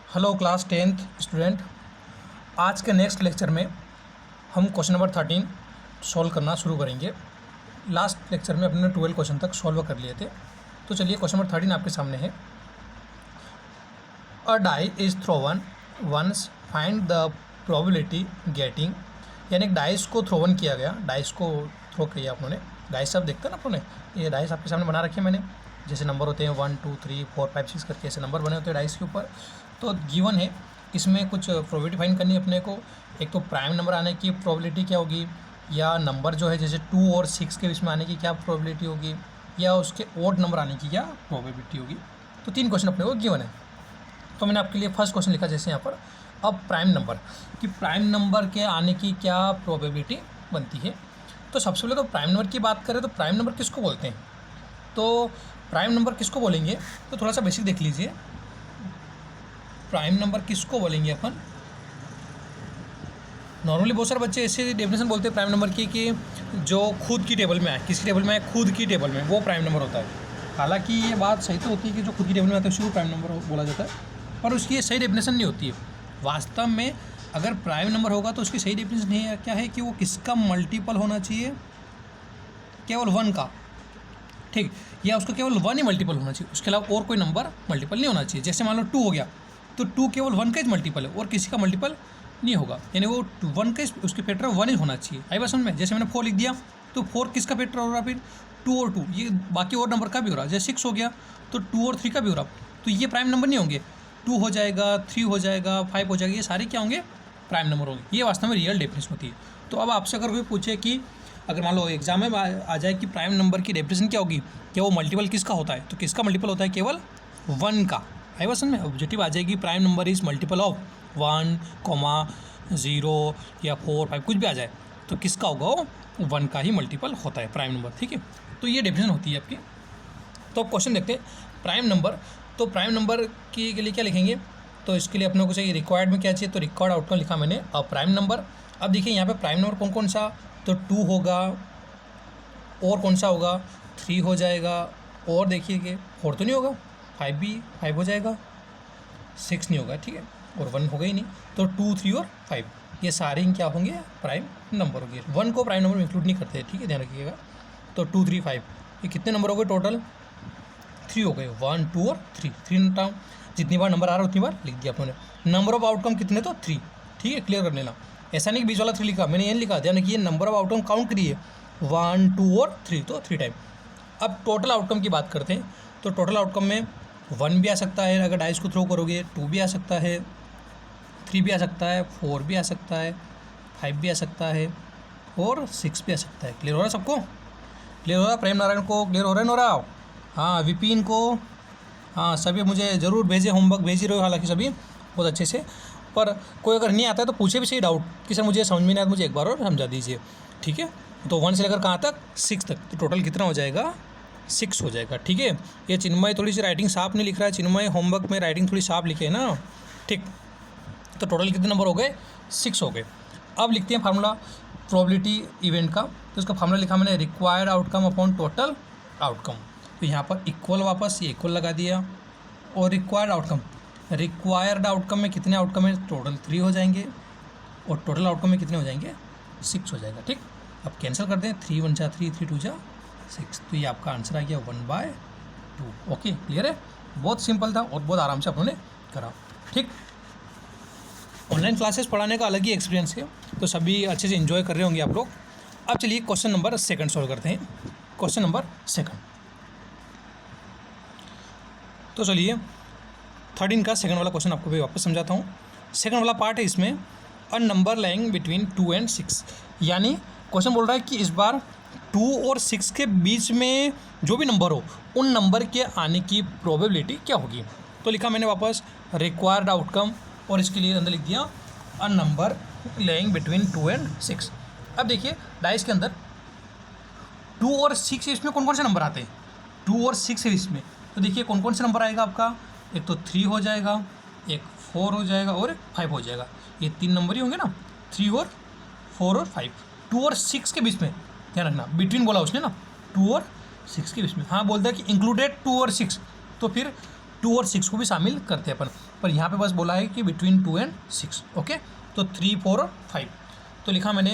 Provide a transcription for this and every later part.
Hello class 10th student. आज के next lecture में हम क्वेश्चन नंबर 13 सॉल्व करना शुरू करेंगे। लास्ट लेक्चर में अपने 12 क्वेश्चन तक सॉल्व कर लिए थे। तो चलिए क्वेश्चन नंबर 13 आपके सामने है। A die is thrown once, find the probability getting. यानी एक डाइस को थ्रोवन किया गया, डाइस को थ्रो किया आपने। डाइस सब देखते हैं ना आपने, ये डाइस आपके सामने बना रखे हैं मैंने। जैसे नंबर होते हैं 1 2 3 4 5 6 करके ऐसे नंबर बने होते हैं डाइस के ऊपर। तो गिवन है, इसमें कुछ प्रोबेबिलिटी फाइंड करनी है अपने को। एक तो प्राइम नंबर आने की प्रोबेबिलिटी क्या होगी, या नंबर जो है जैसे 2 और 6 के बीच में आने की क्या प्रोबेबिलिटी होगी, या उसके ओड नंबर आने की क्या प्रोबेबिलिटी होगी। तो 3 क्वेश्चन अपने को गिवन है। तो मैंने आपके लिए फर्स्ट क्वेश्चन लिखा जैसे यहाँ पर, अब प्राइम नंबर कि प्राइम नंबर के आने की क्या प्रोबेबिलिटी बनती है। तो सबसे पहले तो प्राइम नंबर की बात करें तो प्राइम नंबर किसको बोलते हैं। तो प्राइम नंबर किसको बोलेंगे, तो थोड़ा सा बेसिक देख लीजिए। प्राइम नंबर किसको बोलेंगे अपन, नॉर्मली बहुत सारे बच्चे ऐसे डेफिनेशन बोलते हैं प्राइम नंबर की कि जो खुद की टेबल में आए, किसी टेबल में आए खुद की टेबल में, वो प्राइम नंबर होता है। हालांकि ये बात सही तो होती है कि जो खुद की टेबल में आता है उसी को प्राइम नंबर बोला जाता है, पर उसकी ये सही डेफिनेशन नहीं होती है। वास्तव में अगर प्राइम नंबर होगा तो उसकी सही डेफिनेशन है क्या है कि वो किसका मल्टीपल होना चाहिए, केवल 1 का, ठीक, या उसको केवल 1 ही मल्टीपल होना चाहिए, उसके अलावा और कोई नंबर मल्टीपल नहीं होना चाहिए। जैसे मान लो 2 हो गया तो 2 केवल 1 का ही मल्टीपल है और किसी का मल्टीपल नहीं होगा, यानी वो 1 का उसके फैक्टर 1 ही होना चाहिए। आई बात समझ में। जैसे मैंने 4 लिख दिया तो 4 किसका फैक्टर हो रहा, फिर 2 और 2, ये बाकी और नंबर का भी हो रहा। जैसे 6 हो गया तो 2 और 3 का भी हो रहा। तो ये प्राइम नंबर नहीं होंगे, 2 हो जाएगा, 3 हो जाएगा, 5 हो जाएगा, ये सारे क्या होंगे, प्राइम नंबर होंगे। ये वास्तव में रियल डेफिनेशन होती है। तो अब आपसे अगर कोई पूछे कि अगर मान लो एग्जाम में आ जाए कि प्राइम नंबर की डेफिनेशन क्या होगी, क्या वो मल्टीपल किसका होता है, तो किसका मल्टीपल होता है, केवल 1 का। आई बात समझ में। ऑब्जेक्टिव आ जाएगी prime number is multiple of 1, 0 या 4 5 कुछ भी आ जाए तो किसका होगा, वो 1 का ही मल्टीपल होता है प्राइम नंबर। ठीक है, तो ये डेफिनेशन होती है आपकी। तो अब क्वेश्चन देखते हैं प्राइम नंबर। तो प्राइम नंबर के लिए क्या लिखेंगे, तो इसके लिए अपने को चाहिए रिक्वायर्ड में क्या चाहिए, तो रिक्वायर्ड आउटकम लिखा मैंने अब प्राइम नंबर। अब देखिए यहाँ पे प्राइम नंबर कौन कौन सा, तो 2 होगा, और कौन सा होगा, 3 हो जाएगा, और देखिए कि 4 तो नहीं होगा, 5 हो जाएगा, 6 नहीं होगा, ठीक है, और 1 होगा ही नहीं। तो 2 3 और 5 ये सारे ही क्या होंगे, प्राइम नंबर होंगे। 1 को प्राइम नंबर में इंक्लूड नहीं करते, ठीक है, ध्यान रखिएगा। तो 2 3 5 ये कितने नंबर हो गए टोटल, 3 हो गए, 1 2 और 3 टाइम जितनी बार नंबर आ रहा है उतनी बार लिख दिया अपने। नंबर ऑफ आउटकम कितने, तो 3, ठीक है, क्लियर कर लेना। ऐसा नहीं कि बीच वाला 3 लिखा, मैंने ये लिखा, ध्यान रखिए नंबर ऑफ आउटकम काउंट करिए, 1 2 और 3, तो 3 टाइम। अब टोटल आउटकम की बात करते हैं। तो टोटल आउटकम में 1 भी आ सकता है, अगर डाइस को थ्रो करोगे 2 भी आ सकता है, 3 भी आ सकता है, 4 भी आ सकता है, 5 भी आ सकता है, और 6 भी आ सकता है। क्लियर हो रहा है सबको, क्लियर हो रहा है, प्रेम नारायण को क्लियर हो रहा है, नोरा, हाँ, विपिन को, हाँ, सभी मुझे ज़रूर भेजे, होमवर्क भेज ही रहे हो हालांकि सभी बहुत अच्छे से। पर कोई अगर नहीं आता है तो पूछे भी सही डाउट कि सर मुझे समझ में नहीं आया, मुझे एक बार और समझा दीजिए, ठीक है। तो 1 से लेकर कहाँ तक, 6 तक, तो टोटल कितना हो जाएगा, 6 हो जाएगा, ठीक है। ये चिन्मय थोड़ी सी राइटिंग साफ नहीं लिख रहा है, चिन्मय होमवर्क में राइटिंग थोड़ी साफ लिखे है ना, ठीक। तो टोटल कितने नंबर हो गए, 6 हो गए। अब लिखते हैं फार्मूला प्रोबेबिलिटी इवेंट का। तो इसका फार्मूला लिखा मैंने required outcome upon total outcome. तो यहाँ पर इक्वल, वापस ये इक्वल लगा दिया, और रिक्वायर्ड आउटकम में कितने आउटकम है, टोटल 3 हो जाएंगे, और टोटल आउटकम में कितने हो जाएंगे, 6 हो जाएगा, ठीक। अब कैंसिल करते हैं, 3 1 जा 3, 3 2 जा 6, तो ये आपका आंसर आ गया 1/2। ओके, क्लियर है, बहुत सिंपल था और बहुत आराम से अपनों ने करा, ठीक। ऑनलाइन क्लासेस पढ़ाने का अलग ही एक्सपीरियंस है, तो सभी अच्छे से एंजॉय कर रहे होंगे आप लोग। अब चलिए क्वेश्चन नंबर 2 सॉल्व करते हैं। क्वेश्चन नंबर 2, तो चलिए 13 का सेकंड वाला क्वेश्चन आपको भी वापस समझाता हूँ। सेकंड वाला पार्ट है इसमें, a number lying between 2 and 6, यानी क्वेश्चन बोल रहा है कि इस बार 2 और 6 के बीच में जो भी नंबर हो उन नंबर के आने की प्रोबेबिलिटी क्या होगी। तो लिखा मैंने वापस रिक्वायर्ड आउटकम, और इसके लिए अंदर लिख दिया a number lying between 2 and 6। अब देखिए डाइस के अंदर 2 और 6 के इसमें कौन कौन से नंबर आते हैं, 2 और 6 के इसमें, तो देखिए कौन कौन से नंबर आएगा आपका, एक तो 3 हो जाएगा, एक 4 हो जाएगा, और एक 5 हो जाएगा। ये 3 नंबर ही होंगे ना, 3 और 4 और 5। 2 और 6 के बीच में, ध्यान रखना, बिटवीन बोला उसने ना, 2 और 6 के बीच में। हाँ, बोलता है कि इंक्लूडेड 2 और 6, तो फिर 2 और 6 को भी शामिल करते हैं अपन, पर यहाँ पे बस बोला है कि बिटवीन 2 एंड 6। ओके, तो 3, 4 और 5 तो लिखा मैंने,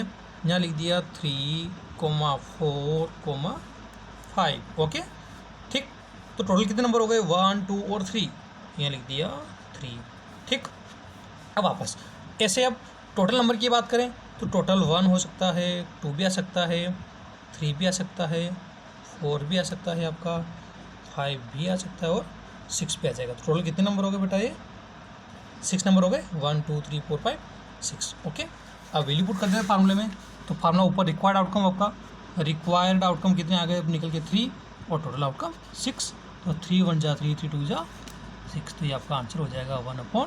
यहाँ लिख दिया 3, 4, 5। ओके ठीक, तो टोटल कितने नंबर हो गए, 1, 2 और 3, यहाँ लिख दिया 3। ठीक, अब वापस ऐसे अब टोटल नंबर की बात करें तो टोटल 1 हो सकता है, 2 भी आ सकता है, 3 भी आ सकता है, 4 भी आ सकता है, आपका 5 भी आ सकता है और 6 भी आ जाएगा। तो टोटल कितने नंबर हो गए बेटा, ये 6 नंबर हो गए, 1, 2, 3, 4, 5, 6। ओके, अब वैल्यू पुट कर देते हैं फार्मूले में, तो फार्मूला ऊपर रिक्वायर्ड आउटकम, आपका रिक्वायर्ड आउटकम कितने आ गए, अब निकल के 3 और टोटल आउटकम 6। तो 3 1 जा 3, 3 2 जा 6, तो ये आपका आंसर हो जाएगा 1/2।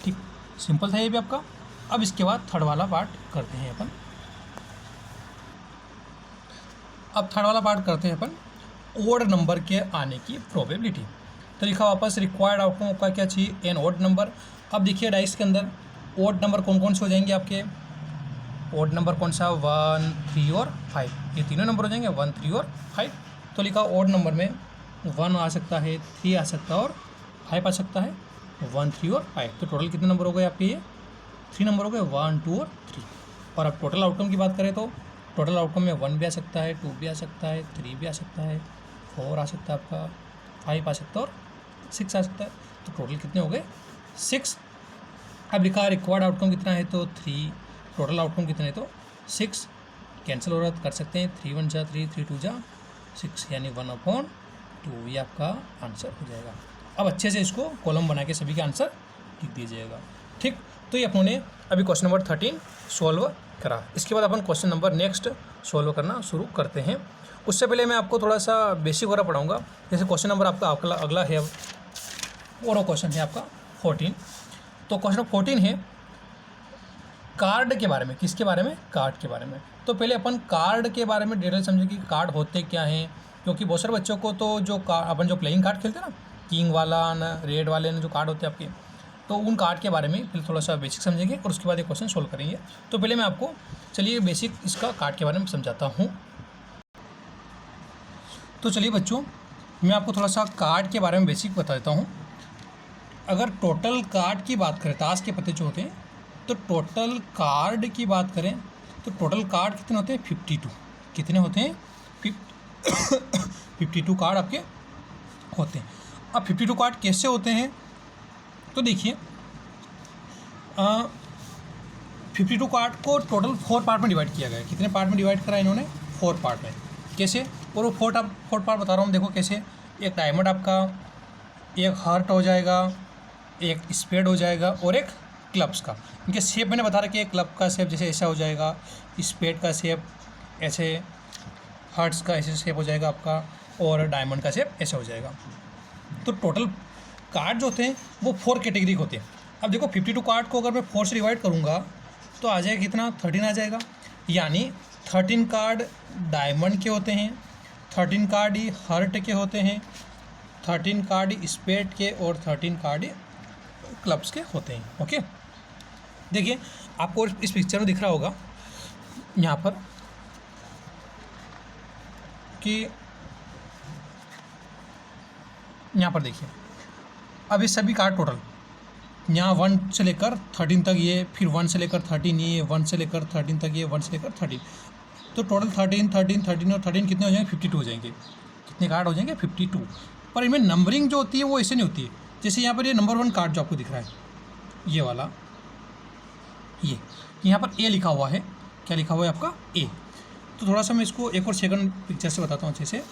ठीक, सिंपल था ये भी आपका। अब इसके बाद थर्ड वाला पार्ट करते हैं अपन। अब थर्ड वाला पार्ट करते हैं अपन, ओड नंबर के आने की प्रोबेबिलिटी। तो लिखा वापस रिक्वायर्ड आउटकम आपका क्या चाहिए, एन ओड नंबर। अब देखिए डाइस के अंदर ओड नंबर कौन कौन से हो जाएंगे आपके, ओड नंबर कौन सा, 1, 3 और 5, ये तीनों नंबर हो जाएंगे, 1, 3 और 5। तो लिखा ओड नंबर में 1 आ सकता है, 3 आ सकता है और 5 आ सकता है, 1, 3 और 5। तो टोटल कितने नंबर हो गए आपके, ये 3 नंबर हो गए, 1, 2 और 3। और अब टोटल आउटकम की बात करें तो टोटल आउटकम में 1 भी आ सकता है, 2 भी आ सकता है, 3 भी आ सकता है, 4 आ सकता है, आपका 5 आ सकता है और 6 आ सकता है। तो टोटल कितने हो गए, 6। अब लिखा है रिक्वायर्ड आउटकम कितना है, तो 3, टोटल आउटकम कितना है तो 6, कैंसिल हो रहा है कर सकते हैं, 3 1 जा 3, 3 2 जा 6, यानी 1/2, ये आपका आंसर हो जाएगा। अब अच्छे से इसको कॉलम बना के सभी के आंसर लिख दीजिएगा। ठीक, तो ये अपनों ने अभी क्वेश्चन नंबर 13 सॉल्व करा। इसके बाद अपन क्वेश्चन नंबर नेक्स्ट सॉल्व करना शुरू करते हैं। उससे पहले मैं आपको थोड़ा सा बेसिक वगैरह पढ़ाऊँगा। जैसे क्वेश्चन नंबर आपका अगला है, और वो क्वेश्चन है आपका 14। तो क्वेश्चन 14 है कार्ड के बारे में। किसके बारे में, कार्ड के बारे में। तो पहले अपन कार्ड के बारे में डिटेल समझें कि कार्ड होते क्या हैं, क्योंकि बहुत सारे बच्चों को तो जो अपन जो प्लेइंग कार्ड खेलते हैं ना, किंग वाला ना रेड वाले ना जो कार्ड होते हैं आपके, तो उन कार्ड के बारे में पहले थोड़ा सा बेसिक समझेंगे और उसके बाद ये क्वेश्चन सोल्व करेंगे। तो पहले मैं आपको चलिए बेसिक इसका कार्ड के बारे में समझाता हूँ। तो चलिए बच्चों, मैं आपको थोड़ा सा कार्ड के बारे में बेसिक बता देता हूँ। अगर टोटल कार्ड की बात करें, ताश के पत्ते जो होते हैं, तो टोटल कार्ड की बात करें तो टोटल कार्ड कितने होते हैं, 52। कितने होते हैं, 52 कार्ड आपके होते हैं। अब 52 कार्ड कैसे होते हैं, तो देखिए 52 कार्ड को टोटल 4 पार्ट में डिवाइड किया गया है। कितने पार्ट में डिवाइड करा है इन्होंने, 4 पार्ट में। कैसे, और वो 4 पार्ट बता रहा हूँ, देखो कैसे। एक डायमंड आपका, एक हार्ट हो जाएगा, एक स्पेड हो जाएगा और एक क्लब्स का। इनके शेप मैंने बता रखा है, क्लब का शेप जैसे ऐसा हो जाएगा, स्पेड का शेप ऐसे, हार्ट्स का ऐसे शेप हो जाएगा आपका, और डायमंड का शेप ऐसा हो जाएगा। तो टोटल कार्ड जो होते हैं वो 4 कैटेगरी होते हैं। अब देखो 52 कार्ड को अगर मैं 4 से डिवाइड करूँगा तो आ जाएगा कितना, 13 आ जाएगा। यानी 13 कार्ड डायमंड के होते हैं, 13 कार्ड ही हार्ट के होते हैं, 13 कार्ड ही स्पेड के और 13 कार्ड ही क्लब्स के होते हैं। ओके, देखिए आपको इस पिक्चर में दिख रहा होगा यहाँ पर कि यहाँ पर देखिए, अब ये सभी कार्ड टोटल यहाँ 1 से लेकर 13 तक ये, फिर 1 से लेकर 13 ये, 1 से लेकर 13 तक ये, 1 से लेकर 13, तो टोटल 13 13 13 और 13 कितने हो जाएंगे, 52 हो जाएंगे। कितने कार्ड हो जाएंगे, 52। पर इनमें नंबरिंग जो होती है वो ऐसे नहीं होती है। जैसे यहाँ पर ये नंबर 1 कार्ड जो आपको दिख रहा है, ये वाला, ये यहाँ पर ए लिखा हुआ है। क्या लिखा हुआ है आपका, ए। तो थोड़ा सा मैं इसको एक और सेकंड पिक्चर से बताता हूँ अच्छे से।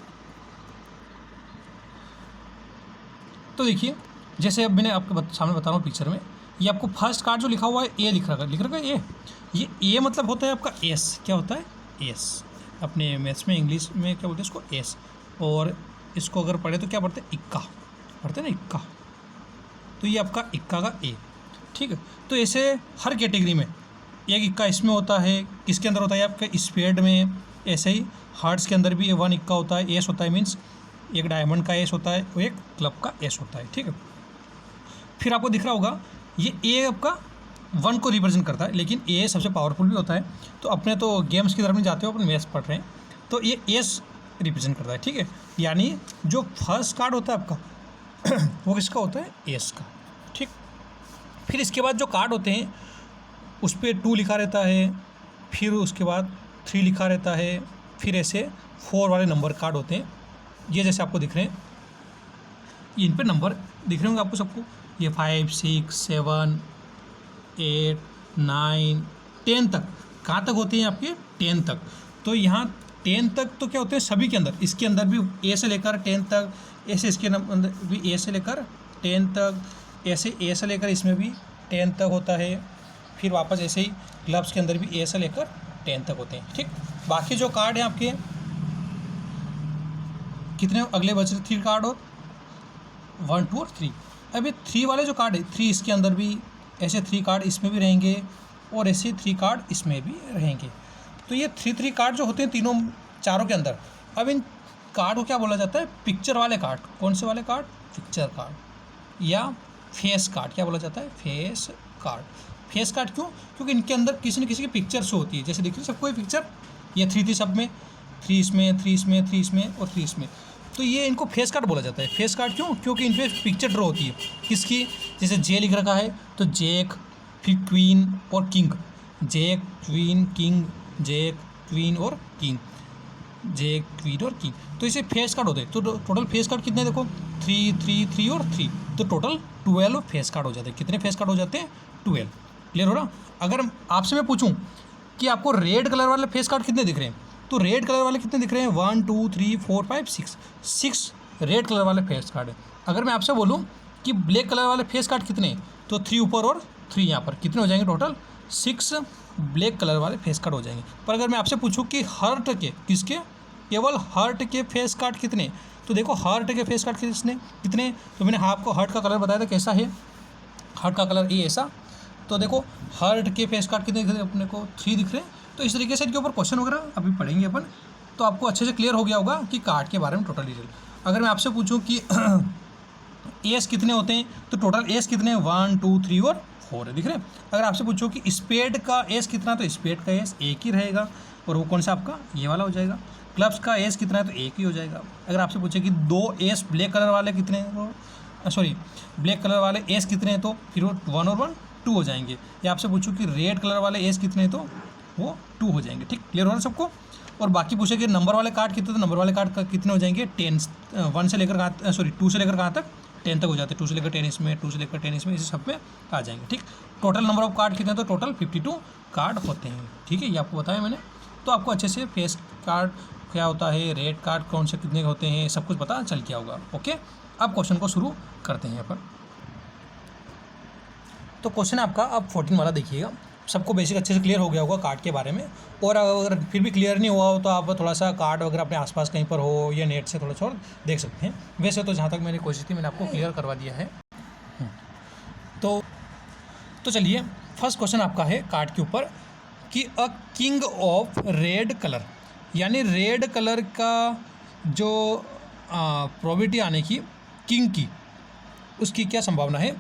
तो देखिए, जैसे अब मैंने आपके सामने बता रहा हूँ पिक्चर में, ये आपको फर्स्ट कार्ड जो लिखा हुआ है ए लिख रखा है ए। ये ए मतलब होता है आपका एस। क्या होता है, एस। अपने मैथ्स में इंग्लिश में क्या बोलते हैं इसको, एस। और इसको अगर पढ़े तो क्या पढ़ते हैं, इक्का पढ़ते हैं ना, इक्का। तो ये आपका इक्का का ए। ठीक है, तो ऐसे हर कैटेगरी में एक इक्का इसमें होता है। किसके अंदर होता है, आपके स्पेड में। ऐसे ही हार्ट्स के अंदर भी 1 इक्का होता है, एस होता है, मीन्स एक डायमंड का एस होता है और एक क्लब का एस होता है। ठीक है, फिर आपको दिख रहा होगा ये ए आपका 1 को रिप्रेजेंट करता है, लेकिन ए सबसे पावरफुल भी होता है। तो अपने तो गेम्स की तरफ नहीं जाते हो, अपने मैथ्स पढ़ रहे हैं, तो ये एस रिप्रेजेंट करता है। ठीक है, यानी जो फर्स्ट कार्ड होता है आपका, वो किसका होता है, एस का। ठीक, फिर इसके बाद जो कार्ड होते हैं उस पर 2 लिखा रहता है, फिर उसके बाद 3 लिखा रहता है, फिर ऐसे 4 वाले नंबर कार्ड होते हैं। ये जैसे आपको दिख रहे हैं, इन पे नंबर दिख रहे होंगे आपको सबको, ये 5, 6, 7, 8, 9, 10 तक। कहाँ तक होते हैं आपके, 10 तक। तो यहाँ 10 तक तो क्या होते हैं सभी के अंदर, इसके अंदर भी ए से लेकर 10 तक, ऐसे इसके अंदर भी ए से लेकर 10 तक, ऐसे ए से लेकर इसमें भी 10 तक होता है, फिर वापस ऐसे ही ग्लव्स के अंदर भी ए से लेकर 10 तक होते हैं। ठीक, बाकी जो कार्ड हैं आपके कितने अगले बच रहे, 3 कार्ड और 1, 2 और 3। अभी 3 वाले जो कार्ड है, 3 इसके अंदर भी, ऐसे 3 कार्ड इसमें भी रहेंगे और ऐसे 3 कार्ड इसमें भी रहेंगे। तो ये 3 कार्ड जो होते हैं तीनों चारों के अंदर। अब इन कार्ड को क्या बोला जाता है, पिक्चर वाले कार्ड। कौन से वाले कार्ड, पिक्चर कार्ड या फेस कार्ड। क्या बोला जाता है, फेस कार्ड। फेस कार्ड क्यों, क्योंकि इनके अंदर किसी न किसी की पिक्चर शो होती है। जैसे देखिए सबको ये पिक्चर, ये 3 थी सब में, 3 इसमें, 3 इसमें, 3 इसमें और 3 इसमें। तो ये इनको फेस कार्ड बोला जाता है। फेस कार्ड क्यों, क्योंकि इन पर पिक्चर ड्रॉ होती है किसकी, जैसे जे लिख रखा है तो जैक, फिर क्वीन और king, jack, queen, king, jack, queen और किंग, जैक, क्वीन और किंग। तो इसे फेस कार्ड होते हैं। तो टोटल फेस कार्ड कितने, देखो 3, 3, 3 और 3, तो टोटल 12 फेस कार्ड हो जाते हैं। कितने फेस कार्ड हो जाते हैं, 12। क्लियर हो रहा। अगर आपसे मैं पूछूं कि आपको रेड कलर वाले फेस कार्ड कितने दिख रहे हैं, तो रेड कलर वाले कितने दिख रहे हैं, 1, 2, 3, 4, 5, 6 रेड कलर वाले फेस कार्ड है। अगर मैं आपसे बोलूं कि ब्लैक कलर वाले फेस कार्ड कितने हैं, तो 3 ऊपर और 3 यहाँ पर, कितने हो जाएंगे, टोटल 6 ब्लैक कलर वाले फेस कार्ड हो जाएंगे। पर अगर मैं आपसे पूछूं कि हर्ट के, किसके, केवल हर्ट के फेस कार्ड कितने, तो देखो हर्ट के फेस कार्ड कितने, तो मैंने आपको हर्ट का कलर बताया था कैसा है, हर्ट का कलर ये ऐसा। तो देखो हर्ट के फेस कार्ड कितने दिख रहे हैं अपने को, 3 दिख रहे हैं। तो इस तरीके से इनके ऊपर क्वेश्चन वगैरह अभी पढ़ेंगे अपन, तो आपको अच्छे से क्लियर हो गया होगा कि कार्ड के बारे में टोटल डिटेल। अगर मैं आपसे पूछूं कि एस कितने होते हैं, तो टोटल एस कितने हैं, 1, 2, 3 और 4 है, दिख रहे हैं। अगर आपसे पूछो कि स्पेड का एस कितना, तो स्पेड का एस एक ही रहेगा, और वो कौन सा आपका, ये वाला हो जाएगा। क्लब्स का एस कितना है, तो एक ही हो जाएगा। अगर आपसे पूछे कि 2 एस ब्लैक कलर वाले कितने हैं, सॉरी ब्लैक कलर वाले एस कितने हैं, तो फिर वो 1 और 1 2 हो जाएंगे। या आपसे पूछूं कि रेड कलर वाले एस कितने हैं, तो वो 2 हो जाएंगे। ठीक, क्लियर हो रहा है सबको। और बाकी पूछे कि नंबर वाले कार्ड कितने, तो नंबर वाले कार्ड कितने हो जाएंगे, 10, 1 से लेकर कहाँ, सॉरी 2 से लेकर कहाँ तक, 10 तक हो जाते हैं। 2 से लेकर 10 इसमें, 2 से लेकर 10 इसमें, इस सब में आ जाएंगे। ठीक, टोटल नंबर ऑफ कार्ड कितने हैं, तो टोटल 52 कार्ड होते हैं। ठीक है, ये आपको बताया मैंने। तो आपको अच्छे से फेस कार्ड क्या होता है, रेड कार्ड कौन से कितने होते हैं, सब कुछ पता चल गया होगा। ओके, अब क्वेश्चन को शुरू करते हैं अपन। तो क्वेश्चन आपका अब 14 वाला देखिएगा। सबको बेसिक अच्छे से क्लियर हो गया होगा कार्ड के बारे में, और अगर फिर भी क्लियर नहीं हुआ हो तो आप थोड़ा सा कार्ड वगैरह अपने आसपास कहीं पर हो या नेट से थोड़ा थोड़ा देख सकते हैं। वैसे तो जहाँ तक मैंने कोशिश थी मैंने आपको क्लियर करवा दिया है। तो चलिए फर्स्ट क्वेश्चन आपका है कार्ड के ऊपर कि a king of red colour, यानी रेड कलर का जो प्रोबेबिलिटी आने की किंग की, उसकी क्या संभावना है।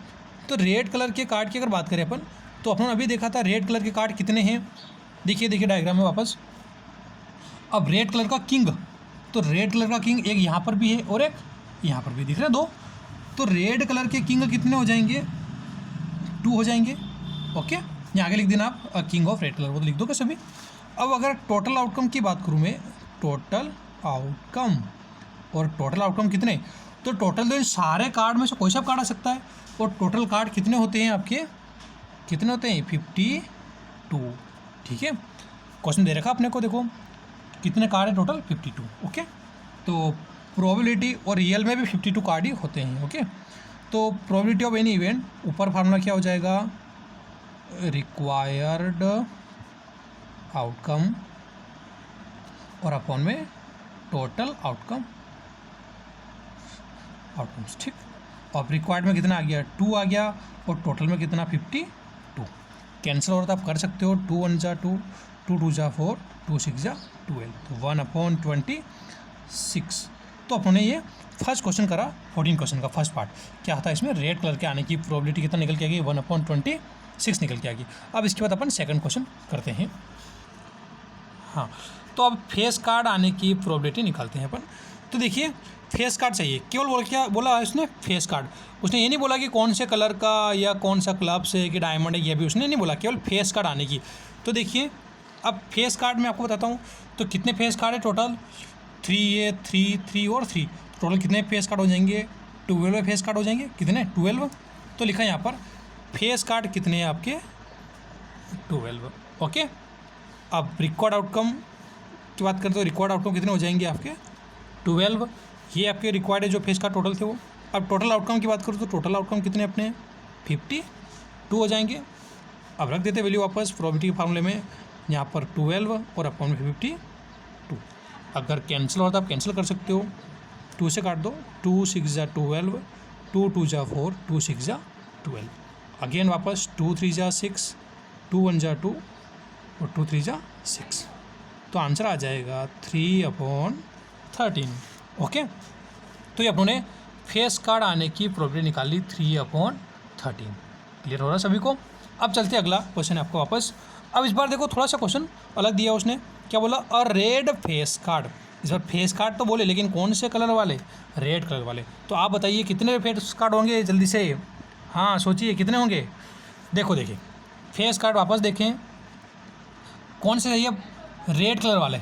तो रेड कलर के कार्ड की अगर बात करें अपन, तो अपन अभी देखा था रेड कलर के कार्ड कितने हैं। देखिए डायग्राम में वापस। अब रेड कलर का किंग, तो रेड कलर का किंग एक यहाँ पर भी है और एक यहाँ पर भी, दिख रहे हैं 2। तो रेड कलर के किंग कितने हो जाएंगे, 2 हो जाएंगे। ओके, यहाँ आगे लिख देना आप किंग ऑफ रेड कलर, वो तो लिख दो कैसे भी। अब अगर टोटल आउटकम की बात करूँ मैं, टोटल आउटकम, और टोटल आउटकम कितने, तो टोटल तो इन सारे कार्ड में से कोई सा कार्ड आ सकता है। और टोटल कार्ड कितने होते हैं आपके, कितने होते हैं, 52। ठीक है, क्वेश्चन दे रखा आपने को, देखो कितने कार्ड है टोटल, 52। ओके, तो प्रोबेबिलिटी और रियल में भी 52 कार्ड ही होते हैं। ओके, तो प्रोबेबिलिटी ऑफ एनी इवेंट, ऊपर फार्मूला क्या हो जाएगा, रिक्वायर्ड आउटकम और अपॉन में टोटल आउटकम्स। ठीक, अब रिक्वायर्ड में कितना आ गया, 2 आ गया, और टोटल में कितना, 52। कैंसिल हो रहा था, आप कर सकते हो, 2 1 जा 2, 2 2 जा 4, 2 6 जा 12, तो 1/26। तो अपने ये फर्स्ट क्वेश्चन करा, 14 क्वेश्चन का फर्स्ट पार्ट क्या था, इसमें रेड कलर के आने की प्रोबेबिलिटी कितना निकल के आ गई, 1/26 निकल के आ गई। अब इसके बाद अपन सेकंड क्वेश्चन करते हैं। हाँ, तो अब फेस कार्ड आने की प्रोबेबिलिटी निकालते हैं अपन। तो देखिए फेस कार्ड चाहिए, केवल बोल क्या बोला उसने, फेस कार्ड। उसने ये नहीं बोला कि कौन से कलर का या कौन सा क्लब से कि डायमंड है, ये भी उसने नहीं बोला, केवल फेस कार्ड आने की। तो देखिए अब फेस कार्ड मैं आपको बताता हूँ, तो कितने फेस कार्ड है टोटल, 3 ये 3 और 3, टोटल कितने फेस कार्ड हो जाएंगे, 12 फेस कार्ड हो जाएंगे, कितने 12। तो लिखा है यहाँ पर फेस कार्ड कितने हैं आपके 12। ओके, अब रिकॉर्ड आउटकम की बात करें तो रिकॉर्ड आउटकम कितने हो जाएंगे आपके 12, ये आपके रिक्वायर्ड है जो फेस कार्ड टोटल थे वो। अब टोटल आउटकम की बात करूँ तो टोटल आउटकम कितने अपने 52 हो जाएंगे। अब रख देते वैल्यू वापस प्रोबेबिलिटी के फार्मूले में, यहाँ पर 12 और अपॉन में 52। अगर कैंसिल हो तो आप कैंसिल कर सकते हो, 2 से काट दो, 2 6 जा 12, 2 2 जा 4, 2 6 जा 12। अगेन वापस 2 3 जा 6, 2 1 जा 2 और 2 3 जा 6। तो आंसर आ जाएगा 3/13। ओके, तो ये अपनों ने फेस कार्ड आने की प्रोबेबिलिटी निकाली 3/13। क्लियर हो रहा है सभी को। अब चलते अगला क्वेश्चन है आपको वापस। अब इस बार देखो थोड़ा सा क्वेश्चन अलग दिया उसने, क्या बोला, अ रेड फेस कार्ड। इस बार फेस कार्ड तो बोले लेकिन कौन से कलर वाले, रेड कलर वाले। तो आप बताइए कितने फेस कार्ड होंगे जल्दी से, हाँ सोचिए कितने होंगे। देखो देखिए फेस कार्ड वापस देखें कौन से चाहिए, रेड कलर वाले।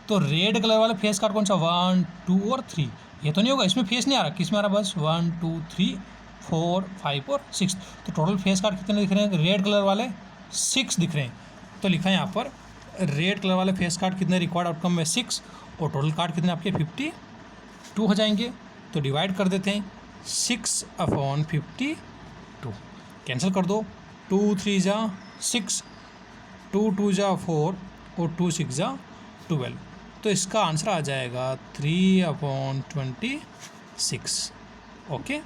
तो रेड कलर वाले फेस कार्ड कौन सा, 1 2 और 3। ये तो नहीं होगा, इसमें फेस नहीं आ रहा, किस में आ रहा, बस 1 2 3 4 5 और 6। तो टोटल फेस कार्ड कितने दिख रहे हैं, रेड कलर वाले 6 दिख रहे हैं। तो लिखा है यहाँ पर रेड कलर वाले फेस कार्ड कितने, रिक्वायर्ड आउटकम में 6 और टोटल कार्ड कितने आपके 52 हो जाएंगे। तो डिवाइड कर देते हैं 6/52, कैंसिल कर दो, 2 3 जा 6, 2 2 जा 4 और 2 6 जा 12। तो इसका आंसर आ जाएगा 3/26। ओके,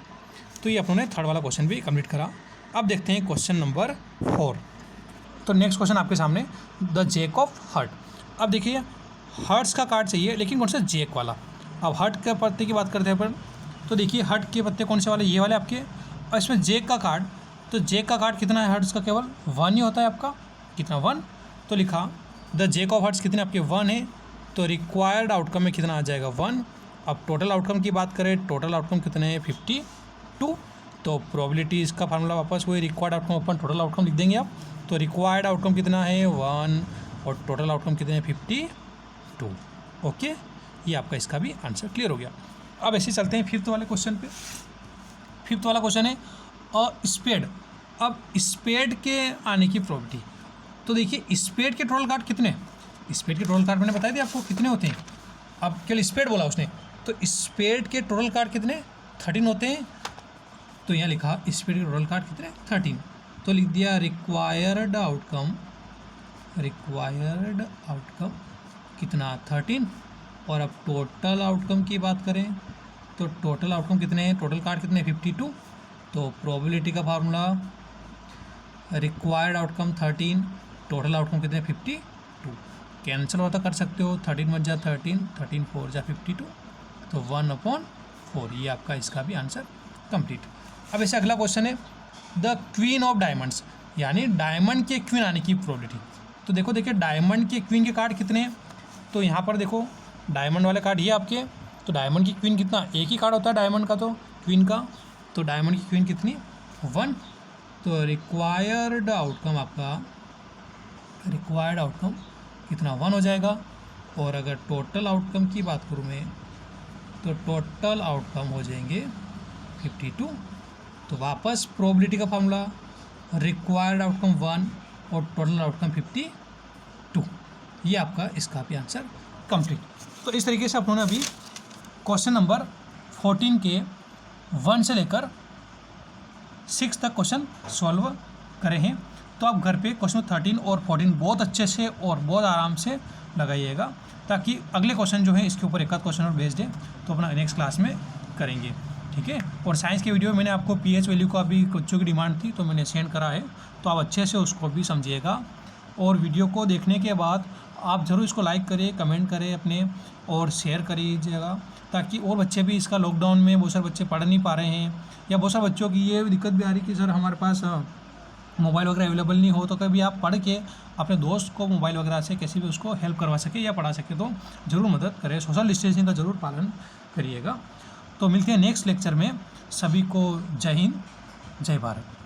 तो ये अपनों ने थर्ड वाला क्वेश्चन भी कंप्लीट करा। अब देखते हैं क्वेश्चन नंबर 4। तो नेक्स्ट क्वेश्चन आपके सामने, द जैक ऑफ हर्ट। अब देखिए हर्ट्स का कार्ड चाहिए लेकिन कौन सा, जैक वाला। अब हर्ट के पत्ते की बात करते हैं अपन, तो देखिए हर्ट के पत्ते कौन से वाले, ये वाले आपके। और इसमें जैक का कार्ड, तो जैक का कार्ड कितना है हर्ट्स का, केवल 1 ही होता है आपका, कितना 1। तो लिखा द जैक ऑफ हर्ट्स कितने आपके 1 है। तो रिक्वायर्ड आउटकम में कितना आ जाएगा 1। अब टोटल आउटकम की बात करें, टोटल आउटकम कितने हैं 52। तो प्रोबेबिलिटी इसका फार्मूला वापस वही, रिक्वायर्ड आउटकम अपन टोटल आउटकम लिख देंगे आप। तो रिक्वायर्ड आउटकम कितना है 1 और टोटल आउटकम कितने हैं 52। ओके, ये आपका इसका भी आंसर क्लियर हो गया। अब ऐसे चलते हैं फिफ्थ वाले क्वेश्चन पे। फिफ्थ वाला क्वेश्चन है अ स्पेड। अब स्पेड के आने की प्रोबेबिलिटी, तो देखिए स्पेड के टोटल कार्ड कितने, स्पेड के टोटल कार्ड मैंने बता दिया आपको कितने होते हैं। अब केवल स्पेड बोला उसने, तो स्पेड के टोटल कार्ड कितने 13 होते हैं। तो यहाँ लिखा स्पेड के टोटल कार्ड कितने 13। तो लिख दिया रिक्वायर्ड आउटकम कितना 13। और अब टोटल आउटकम की बात करें तो टोटल आउटकम कितने हैं, टोटल कार्ड कितने 52। तो प्रोबेबिलिटी का formula required outcome 13, total outcome कितने 52। कैंसिल होता कर सकते हो, 13 1 जा 13, 13 4 जा 52, तो 1/4। ये आपका इसका भी आंसर कंप्लीट। अब ऐसे अगला क्वेश्चन है द क्वीन ऑफ डायमंड्स, यानी डायमंड के क्वीन आने की प्रोबेबिलिटी। तो देखो देखिए डायमंड के क्वीन के कार्ड कितने हैं। तो यहाँ पर देखो डायमंड वाले कार्ड ये आपके, तो डायमंड की क्वीन कितना, एक ही कार्ड होता है डायमंड का, तो क्वीन का, तो डायमंड की क्वीन कितनी 1। तो रिक्वायर्ड आउटकम आपका, रिक्वायर्ड आउटकम कितना 1 हो जाएगा। और अगर टोटल आउटकम की बात करूँ मैं, तो टोटल आउटकम हो जाएंगे 52। तो वापस प्रोबेबिलिटी का फार्मूला रिक्वायर्ड आउटकम 1 और टोटल आउटकम 52। ये आपका इसका भी आंसर कंप्लीट। तो इस तरीके से अपनों ने अभी क्वेश्चन नंबर 14 के 1 से लेकर 6 तक क्वेश्चन सॉल्व करे हैं। तो आप घर पे क्वेश्चन 13 और 14 बहुत अच्छे से और बहुत आराम से लगाइएगा, ताकि अगले क्वेश्चन जो है इसके ऊपर एक आध क्वेश्चन और भेज दें तो अपना नेक्स्ट क्लास में करेंगे, ठीक है। और साइंस के वीडियो में मैंने आपको पीएच वैल्यू का भी बच्चों की डिमांड थी तो मैंने सेंड करा है, तो आप अच्छे से उसको भी समझिएगा। और वीडियो को देखने के बाद आप ज़रूर इसको लाइक करें, कमेंट करें अपने, और शेयर करिएगा, ताकि और बच्चे भी इसका, लॉकडाउन में बहुत सारे बच्चे पढ़ नहीं पा रहे हैं, या बहुत सारे बच्चों की ये दिक्कत भी आ रही कि सर हमारे पास मोबाइल वगैरह अवेलेबल नहीं हो, तो कभी आप पढ़ के अपने दोस्त को मोबाइल वगैरह से कैसे भी उसको हेल्प करवा सके या पढ़ा सके, तो ज़रूर मदद करें। सोशल डिस्टेंसिंग का ज़रूर पालन करिएगा। तो मिलते हैं नेक्स्ट लेक्चर में। सभी को जय हिंद, जय भारत।